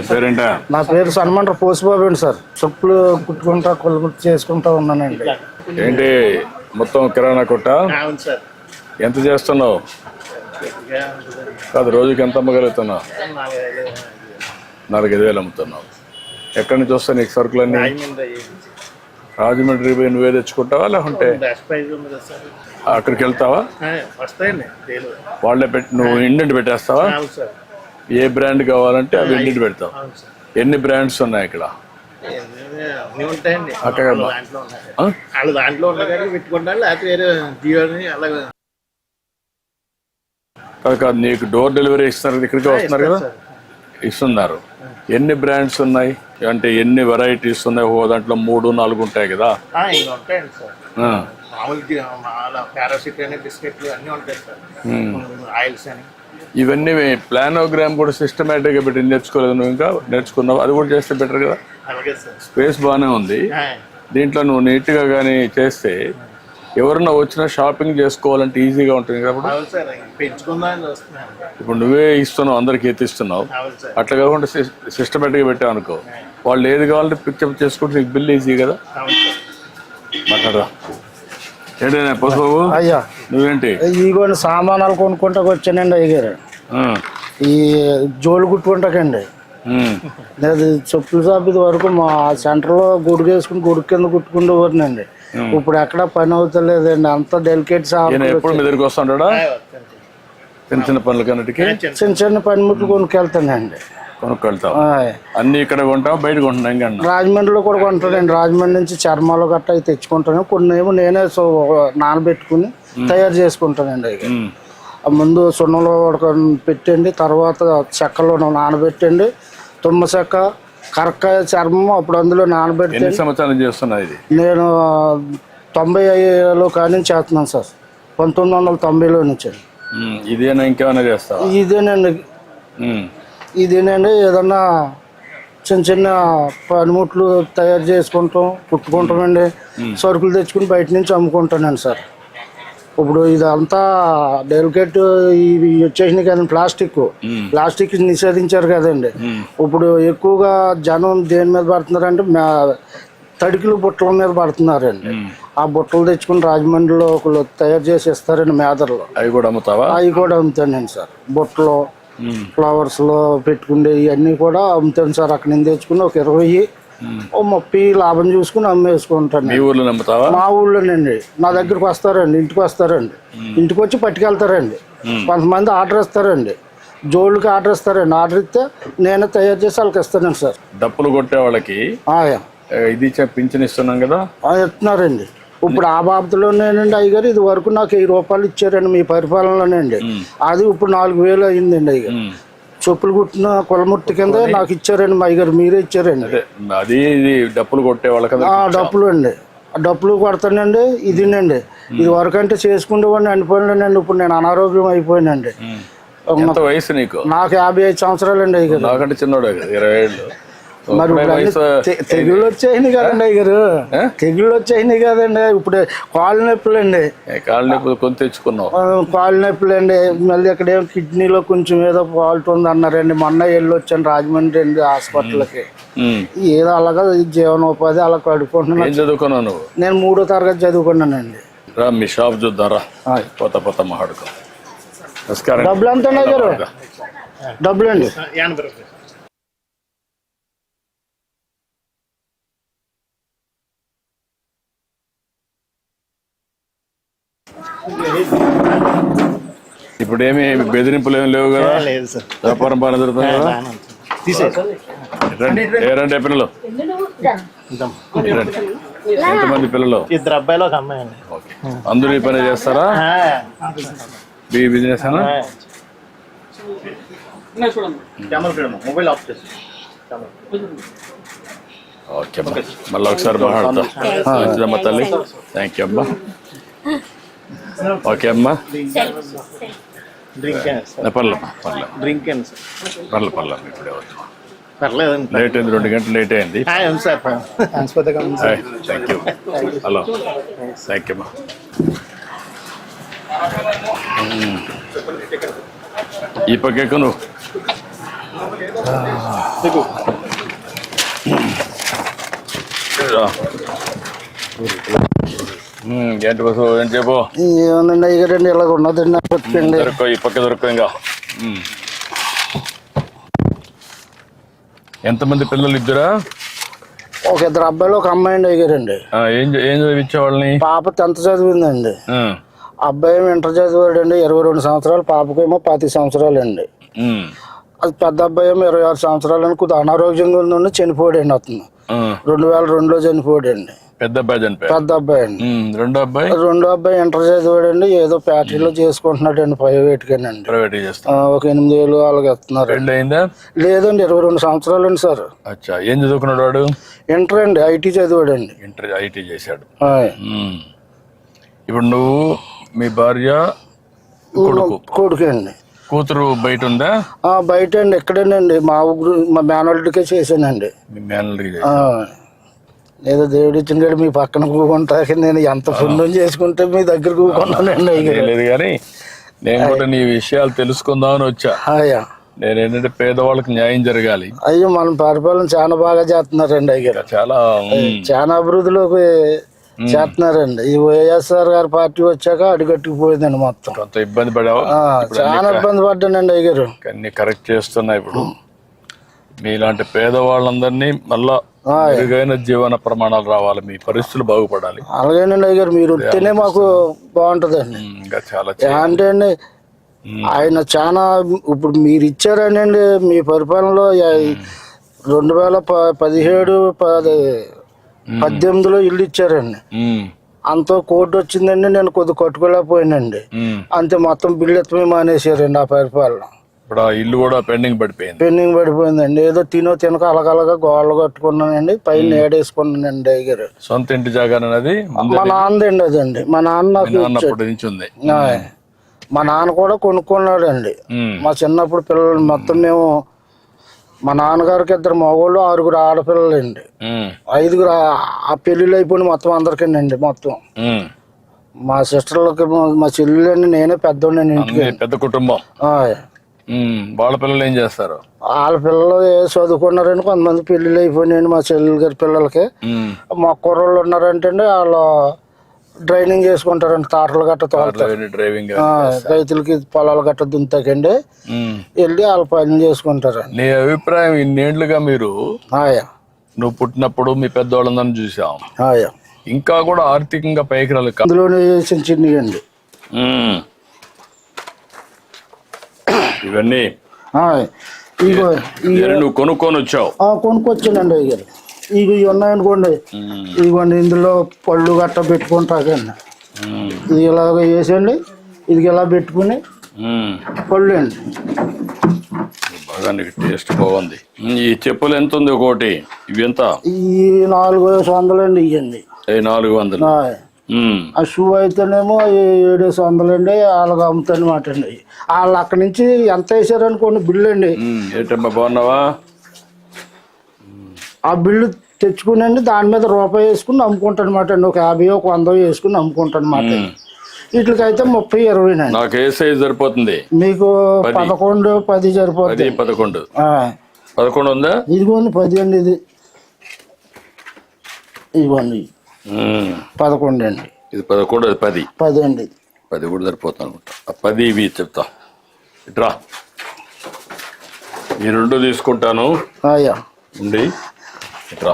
పేరేంటా? నా పేరు సన్మండ్ర పోసిబాబు అండి సార్. చెప్పులు కుట్టుకుంటా కొలుగుట్టు చేసుకుంటా ఉన్నానండి. ఏంటి మొత్తం కిరాణా కొట్ట? ఎంత చేస్తున్నావు? కాదు, రోజుకి ఎంత అమ్మగలుగుతున్నావు? 4-5 అమ్ముతున్నావు. ఎక్కడి నుంచి వస్తాయి నీకు సరుకులన్నీ? రాజమండ్రి పోయి నువ్వే తెచ్చుకుంటావా లేకుంటే అక్కడికి వెళ్తావా? వాళ్ళే పెట్టి నువ్వు ఇండెంట్ పెట్టేస్తావా? ఏ బ్రాండ్ కావాలంటే అవి ఇండెంట్ పెడతావు. ఎన్ని బ్రాండ్స్ ఉన్నాయి ఇక్కడ? కాదు, నీకు డోర్ డెలివరీ ఇస్తున్నారు, ఇక్కడికి వస్తున్నారు కదా, ఇస్తున్నారు. ఎన్ని బ్రాండ్స్ ఉన్నాయి అంటే ఎన్ని వెరైటీస్ ఉన్నాయి? ఓ దాంట్లో 3-4 ఉంటాయి కదా. ఇవన్నీ ప్లానోగ్రామ్ కూడా సిస్టమేటిక్ గా పెట్టి నేర్చుకోలేదు నువ్వు? ఇంకా నేర్చుకున్నావు, అది కూడా చేస్తే బెటర్ కదా. స్పేస్ బాగానే ఉంది దీంట్లో. నువ్వు నీట్ గా కానీ చేస్తే ఎవరన్నా వచ్చినా షాపింగ్ చేసుకోవాలంటే ఈజీగా ఉంటుంది కాబట్టి. ఇప్పుడు నువ్వే ఇస్తున్నావు, అందరికి ఎత్తిస్తున్నావు. అట్లా కాకుండా సిస్టమేటిక్ గా పెట్టావు అనుకో, వాళ్ళు ఏది కావాలంటే పిక్చప్ చేసుకుంటే నీకు బిల్ ఈజీ కదా. మాట్లాడరా ఏంటైనా పసుబాబు? అయ్యా నువ్వేంటి? ఇదిగోండి సామానాలు కొనుక్కుంటా వచ్చానండి అయ్యారు. ఈ జోలు కుట్టుకుంటాకండి. లేదు చెప్పుల షాప్ ఇది వరకు మా సెంటర్లో గుడికి వేసుకుని గుడి కింద కుట్టుకుంటూనండి. ఇప్పుడు ఎక్కడ పని అవుతలేదండి, అంత డెలికేట్ షాప్. ఎప్పుడు మీ దగ్గరికి వస్తుంటాడా? చిన్న చిన్న పనులు కన్నిటికి చిన్న చిన్న పనిముట్లు కొనుక్కెళ్తానండి. కొనుక్కెళ్తావు? అన్ని ఇక్కడ కొంటావు, బయట కొంటున్నా? రాజమండ్రిలో కూడా కొంటానండి. రాజమండ్రి నుంచి చర్మాలు గట్రా అవి తెచ్చుకుంటాను. కొన్ని ఏమో నేనే నానబెట్టుకుని తయారు చేసుకుంటానండి. ముందు సున్నంలో పెట్టండి, తర్వాత చెక్కలో నానబెట్టండి, తుమ్మ చెక్క, కరక్కాయ చర్మం, అప్పుడు అందులో నానబెట్టి. ఎన్ని సంవత్సరాలు చేస్తున్నా ఇది? నేను 95లో కానీ చేస్తున్నాను సార్. 1990లో నుంచి. ఇదేనా ఇంకేమైనా చేస్తావా? ఇదేనండి ఏదన్నా చిన్న చిన్న పనిముట్లు తయారు చేసుకుంటాం, కుట్టుకుంటామండి. సరుకులు తెచ్చుకుని బయట నుంచి అమ్ముకుంటానండి సార్. ఇప్పుడు ఇదంతా డెలికేట్ ఇవి వచ్చేసినాయి కదండి, ప్లాస్టిక్ నిషేధించారు కదండి. ఇప్పుడు ఎక్కువగా జనం దేని మీద పడుతున్నారంటే తడికిలు బుట్టల మీద పడుతున్నారండి. ఆ బుట్టలు తెచ్చుకుని రాజమండ్రిలో ఒకళ్ళు తయారు చేసి ఇస్తారండి మేదర్లో. అవి కూడా అమ్ముతావా? అవి కూడా అమ్ముతానండి సార్. బుట్టలు, ఫ్లవర్స్ లో పెట్టుకుండే ఇవన్నీ కూడా అమ్ముతాను సార్. అక్కడ నుంచి తెచ్చుకుని ఒక 20-30 లాభం చూసుకుని అమ్మేసుకుంటాను. మా ఊళ్ళోనండి. నా దగ్గరకు వస్తారండి, ఇంటికి వస్తారండి. ఇంటికి వచ్చి పట్టుకెళ్తారండి. కొంతమంది ఆర్డర్ ఇస్తారండి, జోళ్ళకి ఆర్డర్ ఇస్తారండి. ఆర్డర్ ఇస్తే నేనే తయారు చేసి వాళ్ళకి ఇస్తానండి సార్. డప్పులు కొట్టే వాళ్ళకి ఇది పింఛన్ ఇస్తున్నాం కదా, ఇస్తున్నారండి. ఇప్పుడు ఆ బాబతులోనేనండి అయ్యగారు. ఇది వరకు నాకు 1000 రూపాయలు ఇచ్చారండి మీ పరిపాలనలోనండి. అది ఇప్పుడు 4000 అయిందండి అయ్యగారు. చెప్పులు కుట్టిన కొలముట్టి కింద నాకు ఇచ్చారండి మా అయ్యగారు. మీరే ఇచ్చారండి. అది డప్పులు కొట్టే వాళ్ళకి డప్పులు అండి, డప్పులు కొడతానండి. ఇదినండి, ఇది వరకు అంటే చేసుకుంటేవాడిని అనిపోయినానండి. ఇప్పుడు నేను అనారోగ్యం అయిపోయానండి. వయసు నీకు? నాకు 55 సంవత్సరాలు అండి అయ్యగారు. నాకంటే చిన్నోడే, 20 ఏళ్ళు. మరి తెగుళ్ళు వచ్చాయి కదండి అయ్యారు, తెగుళ్ళు వచ్చాయి కదండి. ఇప్పుడు కాళ్ళు నొప్పులు అండి. కాళ్ళు నొప్పులు కొని తెచ్చుకున్నావు? కాళ్ళు నొప్పులు అండి. మళ్ళీ అక్కడేమో కిడ్నీలో కొంచెం ఏదో ఫాల్ట్ ఉంది అన్నారండి. మొన్న వెళ్ళి వచ్చాను రాజమండ్రి అండి హాస్పిటల్కి. ఏదో అలాగా జీవనోపాధి అలా కడుపుకుంటున్నాను. చదువుకున్నావు నువ్వు? నేను 3వ తరగతి చదువుకున్నానండి. రా మీ షాప్ చూద్దారా, పోతా మాట్లాడుకో. డబ్బులు ఎంత అయ్యారు? డబ్బులు అండి ఇప్పుడు ఏమి బెదిరింపులు ఏమి లేవు కదా? వ్యాపారం బాగా జరుగుతుంది కదా? రండి పిల్లలు. ఎంతమంది పిల్లలు? 2 అబ్బాయిలు 1 అమ్మాయి అండి. అందరూ ఈ పని చేస్తారా? మీ బిజినెస్ అనా? ఓకే అమ్మా, మళ్ళీ ఒకసారి మాట్లాడతా. మంచిదమ్మా తల్లి, థ్యాంక్ యూ అమ్మా. ఓకే అమ్మా, పర్లేదు. లేట్ అయింది, 2 గంటలు లేట్ అయింది. Thank you, hello thank you అమ్మా. ఈ పక్క నువ్వు ఏంటి బస్సు ఏం చెప్పు. ఏముందండి అయ్యారండి ఇలాగ ఉన్నదండి నాకు బతికండి. దొరకో ఈ పక్క దొరకో ఇంకా. ఎంతమంది పిల్లలు? ఇద్దరా? ఒక ఇద్దరు అబ్బాయిలు ఒక అమ్మాయి అండి అయ్యారండి. ఏం చదివించే వాళ్ళని? పాప 10th చదివిందండి. అబ్బాయి ఏమో ఇంటర్ చదివాడండి. 22 సంవత్సరాలు, పాపకేమో 25 సంవత్సరాలు అండి. అది పెద్ద అబ్బాయి ఏమో 26 సంవత్సరాలు అని కొద్దిగా అనారోగ్యంగా ఉందండి, చనిపోయాడండి. అతను 2002లో చనిపోయాడండి. పెద్ద అబ్బాయి చనిపోయాడు. పెద్ద అబ్బాయి అండి. రెండో అబ్బాయి ఇంటర్ చదివాడండి. ఏదో ఫ్యాక్టరీలో చేసుకుంటున్నాడండి, ప్రైవేట్గానండి. ప్రైవేట్ చేస్తా. ఒక 8 ఏళ్ళు అలాగే ఇస్తున్నారు. పెళ్ళి అయిందా? లేదండి, 22 సంవత్సరాలు అండి సార్. అచ్చా, ఏం చదువుకున్నాడు వాడు? ఇంటర్ అండి, ఐటీ చదివాడండి. ఇంటర్ ఐటీ చేశాడు. ఇప్పుడు నువ్వు, మీ భార్య, కొడుకు అండి. కూతురు బయట ఉందా? బయట అండి, ఎక్కడేనండి మా ఊరు, మా మేనల్లుడికే చేశానండి. మీ మేనల్లుడికి ఏదో దేవుడు ఇచ్చిన కాడ మీ పక్కన కూకుంటాక నేను ఎంత పుణ్యం చేసుకుంటే మీ దగ్గర కూకున్నానండి. లేదు కానీ నేను కూడా నీ విషయాలు తెలుసుకుందామని వచ్చా. నేనేంటంటే పేదవాళ్ళకి న్యాయం జరగాలి. అయ్యో, మన పరిపాలన చాలా బాగా చేస్తున్నారండి. అయ్యారు చాలా అభివృద్ధిలోకి చేస్తున్నారండి. ఈ వైఎస్ఆర్ గారి పార్టీ వచ్చాక అడుగట్టుకుపోయిందండి మొత్తం. కొంత ఇబ్బంది పడావా? చాలా ఇబ్బంది పడ్డానండి అయ్యారు. అన్ని కరెక్ట్ చేస్తున్నా. ఇప్పుడు మీలాంటి పేదవాళ్ళందరినీ మళ్ళా మెరుగైన జీవన ప్రమాణాలు రావాలి, మీ పరిస్థితులు బాగుపడాలి. అలాగేనండి అయ్యారు, మీరు వస్తేనే మాకు బాగుంటదండి. ఇంకా చాలా అంటే అండి ఆయన చాలా ఇప్పుడు మీరు ఇచ్చారనండి. మీ పరిపాలనలో 2017, 18లో ఇల్లు ఇచ్చారండి. అంత కోర్టు వచ్చిందండి, నేను కొద్ది కట్టుకోలేకపోయానండి. అంతే, మొత్తం బిల్లు ఎత్తమే మానేసారండి ఆ పరిపాలన. ఇప్పుడు ఆ ఇల్లు కూడా పెండింగ్ పడిపోయిందండి. ఏదో తినక అలగలగా గోడలు కట్టుకున్నానండి, పైన ఏడేసుకున్నానండి అయ్యారు. సొంత ఇంటి జాగానది మా నాన్నదండి. అదండి మా నాన్న మా నాన్న కూడా కొనుక్కున్నాడండి. మా చిన్నప్పుడు పిల్లలు మొత్తం మేము, మా నాన్నగారికి 2 మగవాళ్ళు, 6 ఆడపిల్లలండి. 5 ఆ పెళ్లిళ్ళు అయిపోయి మొత్తం అందరికండి. మొత్తం మా సిస్టర్లకి, మా చెల్లెలండి, నేనే పెద్దోండి ఇంటికి. పెద్ద కుటుంబం. వాళ్ళ పిల్లలు ఏం చేస్తారు? వాళ్ళ పిల్లలు చదువుకున్నారండి. కొంతమంది పెళ్లిళ్ళు అయిపోయినాయండి మా చెల్లెలు గారి పిల్లలకి. మా కుర్రోళ్ళు ఉన్నారంటే వాళ్ళు డ్రైవింగ్ చేసుకుంటారండి. తాటలు గట్ట డ్రైవింగ్, రైతులకి పొలాలు గట్ట దుంతాకండి వెళ్ళి వాళ్ళ పని చేసుకుంటారండి. నీ అభిప్రాయం, ఇన్నేళ్లుగా మీరు, నువ్వు పుట్టినప్పుడు మీ పెద్దవాళ్ళందరినీ చూసాం, ఇంకా కూడా ఆర్థికంగా పైకి రాలి. అందులోనే చిన్నయండి ఇవన్నీ. నువ్వు కొనుక్కొని వచ్చావు? కొనుక్కొచ్చానండి అయ్యారు. ఇవి ఉన్నాయనుకోండి, ఇదిగోండి ఇందులో పళ్ళు గట్ట పెట్టుకుంటాకండి. ఇది ఇలాగ వేసండి, ఇది ఇలా పెట్టుకుని పళ్ళు అండి. బాగా టేస్ట్ బాగుంది. ఈ చెప్పులు ఎంత ఉంది ఒకటి? ఇవి ఎంత? ఈ 400 అండి. ఇవ్వండి 400. ఆ షూ అయితేనేమో 700 అండి. వాళ్ళకి అమ్ముతానమాట అండి. వాళ్ళు అక్కడి నుంచి ఎంత వేసారనుకోండి బిల్లు అండి. ఏంటమ్మా బాగున్నావా? ఆ బిల్లు తెచ్చుకునండి, దాని మీద రూపాయి వేసుకుని అమ్ముకుంటానమాట అండి. ఒక 50, ఒక 100 వేసుకుని అమ్ముకుంటానమాట. వీటికైతే 30, 20 అండి. నాకు ఏ సైజ్ సరిపోతుంది? మీకు 11, 10 సరిపోతుంది. 11 ఉందా? ఇదిగోండి 10 అండి. ఇది ఇదిగోండి 11 అండి. ఇది 11, అది 10. 10 అండి. 10 కూడా సరిపోతుంది అనమాట. 10 ఇవి చెప్తా. ఇట్రా, ఈ 2 తీసుకుంటాను. ఉండి ఇట్రా.